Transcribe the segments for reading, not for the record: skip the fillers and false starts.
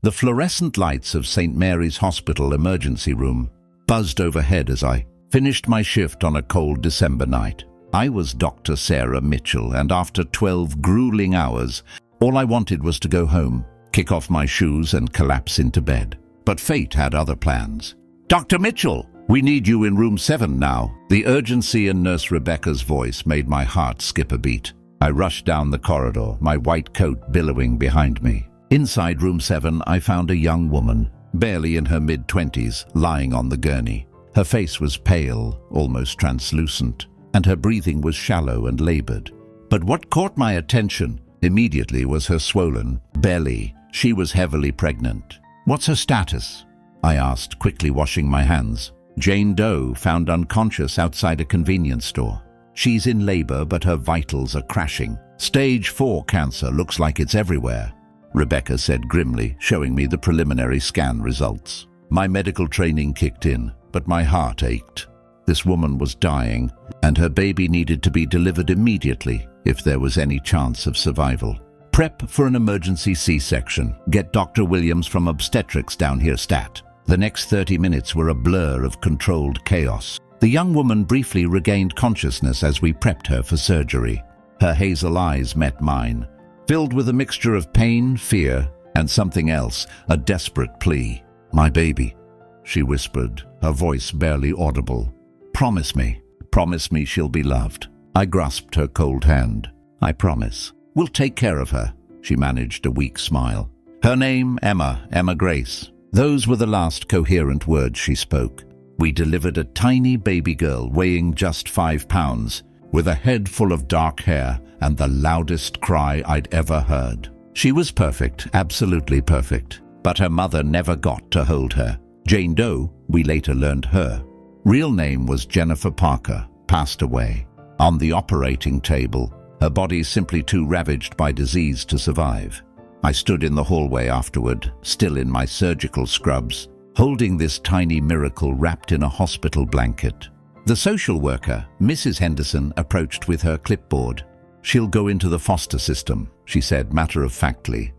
The fluorescent lights of St. Mary's Hospital emergency room buzzed overhead as I finished my shift on a cold December night. I was Dr. Sarah Mitchell, and after 12 grueling hours, all I wanted was to go home, kick off my shoes and collapse into bed. But fate had other plans. "Dr. Mitchell, we need you in room 7 now." The urgency in Nurse Rebecca's voice made my heart skip a beat. I rushed down the corridor, my white coat billowing behind me. Inside room 7, I found a young woman, barely in her mid-20s, lying on the gurney. Her face was pale, almost translucent, and her breathing was shallow and labored. But what caught my attention immediately was her swollen belly. She was heavily pregnant. "What's her status?" I asked, quickly washing my hands. "Jane Doe, found unconscious outside a convenience store. She's in labor, but her vitals are crashing. Stage 4 cancer, looks like it's everywhere," Rebecca said grimly, showing me the preliminary scan results. My medical training kicked in, but my heart ached. This woman was dying, and her baby needed to be delivered immediately if there was any chance of survival. "Prep for an emergency C-section. Get Dr. Williams from obstetrics down here stat." The next 30 minutes were a blur of controlled chaos. The young woman briefly regained consciousness as we prepped her for surgery. Her hazel eyes met mine, filled with a mixture of pain, fear, and something else, a desperate plea. "My baby," she whispered, her voice barely audible. Promise me she'll be loved." I grasped her cold hand. "I promise. We'll take care of her." She managed a weak smile. "Her name, Emma Grace." Those were the last coherent words she spoke. We delivered a tiny baby girl weighing just 5 pounds, with a head full of dark hair and the loudest cry I'd ever heard. She was perfect, absolutely perfect, but her mother never got to hold her. Jane Doe, we later learned her real name was Jennifer Parker, passed away on the operating table, her body simply too ravaged by disease to survive. I stood in the hallway afterward, still in my surgical scrubs, holding this tiny miracle wrapped in a hospital blanket. The social worker, Mrs. Henderson, approached with her clipboard. "She'll go into the foster system," she said matter-of-factly.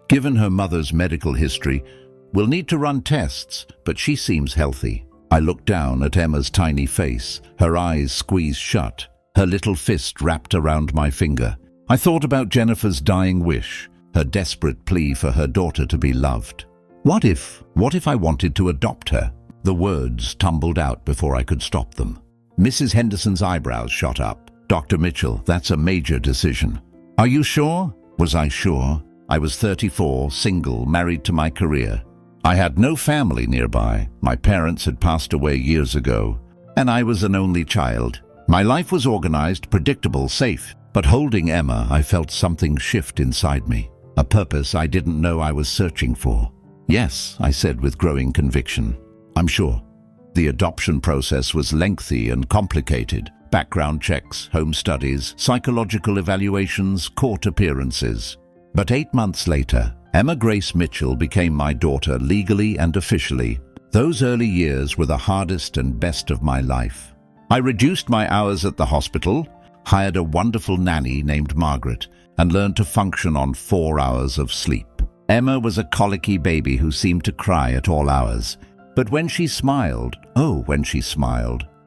"Given her mother's medical history, we'll need to run tests, but she seems healthy." I looked down at Emma's tiny face, her eyes squeezed shut, her little fist wrapped around my finger. I thought about Jennifer's dying wish, her desperate plea for her daughter to be loved. What if I wanted to adopt her? The words tumbled out before I could stop them. Mrs. Henderson's eyebrows shot up. "Dr. Mitchell, that's a major decision." "Are you sure?" Was I sure? I was 34, single, married to my career. I had no family nearby. My parents had passed away years ago, and I was an only child. My life was organized, predictable, safe. But holding Emma, I felt something shift inside me, a purpose I didn't know I was searching for. "Yes," I said with growing conviction. "I'm sure." The adoption process was lengthy and complicated. Background checks, home studies, psychological evaluations, court appearances. But 8 months later, Emma Grace Mitchell became my daughter legally and officially. Those early years were the hardest and best of my life. I reduced my hours at the hospital, hired a wonderful nanny named Margaret, and learned to function on 4 hours of sleep. Emma was a colicky baby who seemed to cry at all hours. But when she smiled,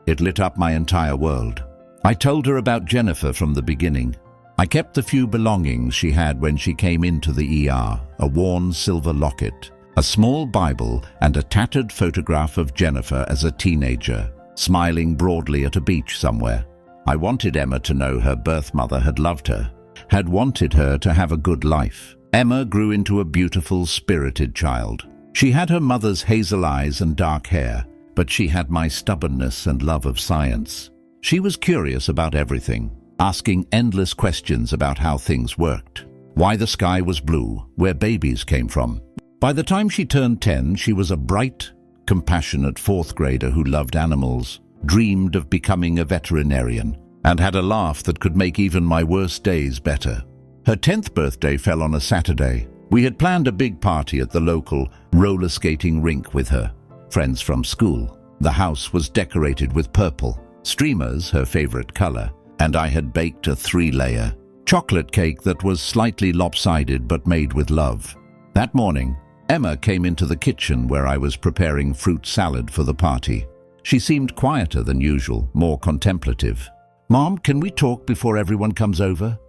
it lit up my entire world. I told her about Jennifer from the beginning. I kept the few belongings she had when she came into the ER, a worn silver locket, a small Bible, and a tattered photograph of Jennifer as a teenager, smiling broadly at a beach somewhere. I wanted Emma to know her birth mother had loved her, had wanted her to have a good life. Emma grew into a beautiful, spirited child. She had her mother's hazel eyes and dark hair, but she had my stubbornness and love of science. She was curious about everything, asking endless questions about how things worked, why the sky was blue, where babies came from. By the time she turned 10, she was a bright, compassionate 4th grader who loved animals, dreamed of becoming a veterinarian, and had a laugh that could make even my worst days better. Her 10th birthday fell on a Saturday. We had planned a big party at the local roller skating rink with her friends from school. The house was decorated with purple, streamers, her favorite color, and I had baked a 3-layer chocolate cake that was slightly lopsided but made with love. That morning, Emma came into the kitchen where I was preparing fruit salad for the party. She seemed quieter than usual, more contemplative. "Mom, can we talk before everyone comes over?"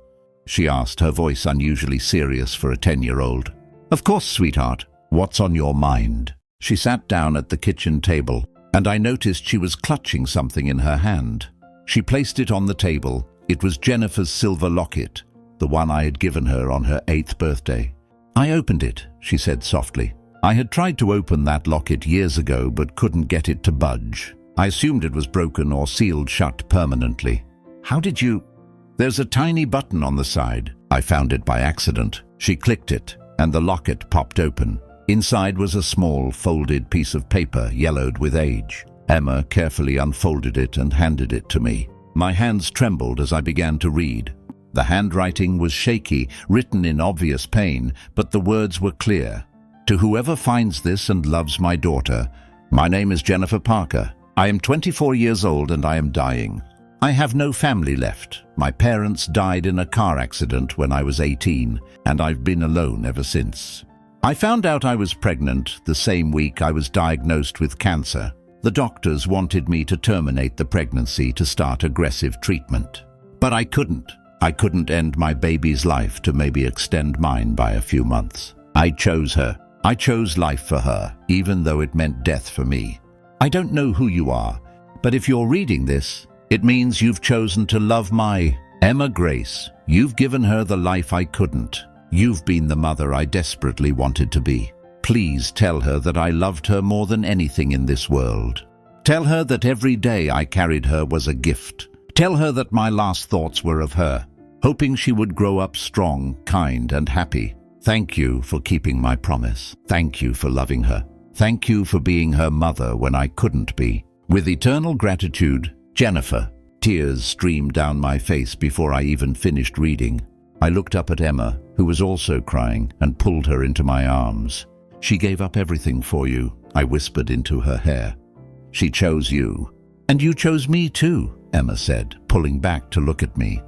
she asked, her voice unusually serious for a 10-year-old. "Of course, sweetheart. What's on your mind?" She sat down at the kitchen table, and I noticed she was clutching something in her hand. She placed it on the table. It was Jennifer's silver locket, the one I had given her on her 8th birthday. "I opened it," she said softly. "I had tried to open that locket years ago but couldn't get it to budge. I assumed it was broken or sealed shut permanently." "How did you—" "There's a tiny button on the side. I found it by accident." She clicked it, and the locket popped open. Inside was a small, folded piece of paper, yellowed with age. Emma carefully unfolded it and handed it to me. My hands trembled as I began to read. The handwriting was shaky, written in obvious pain, but the words were clear. "To whoever finds this and loves my daughter, my name is Jennifer Parker. I am 24 years old and I am dying. I have no family left. My parents died in a car accident when I was 18, and I've been alone ever since. I found out I was pregnant the same week I was diagnosed with cancer. The doctors wanted me to terminate the pregnancy to start aggressive treatment. But I couldn't. I couldn't end my baby's life to maybe extend mine by a few months. I chose her. I chose life for her, even though it meant death for me. I don't know who you are, but if you're reading this, it means you've chosen to love my Emma Grace. You've given her the life I couldn't. You've been the mother I desperately wanted to be. Please tell her that I loved her more than anything in this world. Tell her that every day I carried her was a gift. Tell her that my last thoughts were of her, hoping she would grow up strong, kind, and happy. Thank you for keeping my promise. Thank you for loving her. Thank you for being her mother when I couldn't be. With eternal gratitude, Jennifer." Tears streamed down my face before I even finished reading. I looked up at Emma, who was also crying, and pulled her into my arms. "She gave up everything for you," I whispered into her hair. "She chose you." "And you chose me too," Emma said, pulling back to look at me.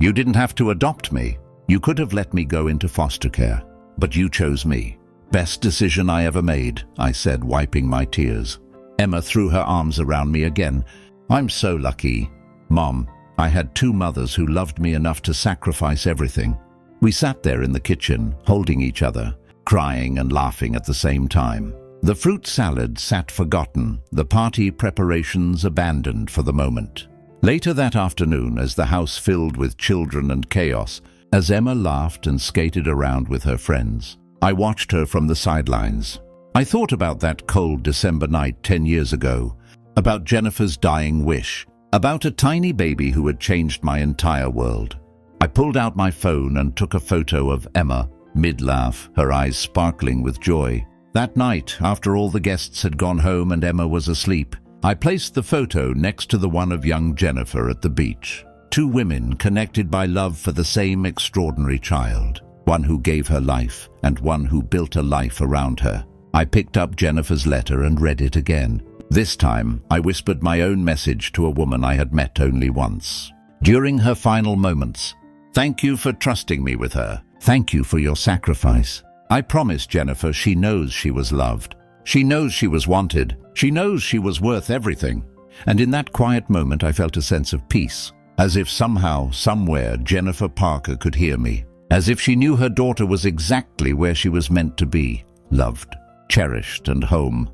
"You didn't have to adopt me. You could have let me go into foster care, but you chose me." "Best decision I ever made," I said, wiping my tears. Emma threw her arms around me again. "I'm so lucky. Mom, I had 2 mothers who loved me enough to sacrifice everything." We sat there in the kitchen, holding each other, crying and laughing at the same time. The fruit salad sat forgotten, the party preparations abandoned for the moment. Later that afternoon, as the house filled with children and chaos, as Emma laughed and skated around with her friends, I watched her from the sidelines. I thought about that cold December night 10 years ago, about Jennifer's dying wish, about a tiny baby who had changed my entire world. I pulled out my phone and took a photo of Emma, mid-laugh, her eyes sparkling with joy. That night, after all the guests had gone home and Emma was asleep, I placed the photo next to the one of young Jennifer at the beach. 2 women connected by love for the same extraordinary child, one who gave her life and one who built a life around her. I picked up Jennifer's letter and read it again. This time, I whispered my own message to a woman I had met only once. During her final moments, "Thank you for trusting me with her. Thank you for your sacrifice. I promised Jennifer she knows she was loved. She knows she was wanted. She knows she was worth everything." And in that quiet moment, I felt a sense of peace, as if somehow, somewhere, Jennifer Parker could hear me, as if she knew her daughter was exactly where she was meant to be, loved, cherished, and home.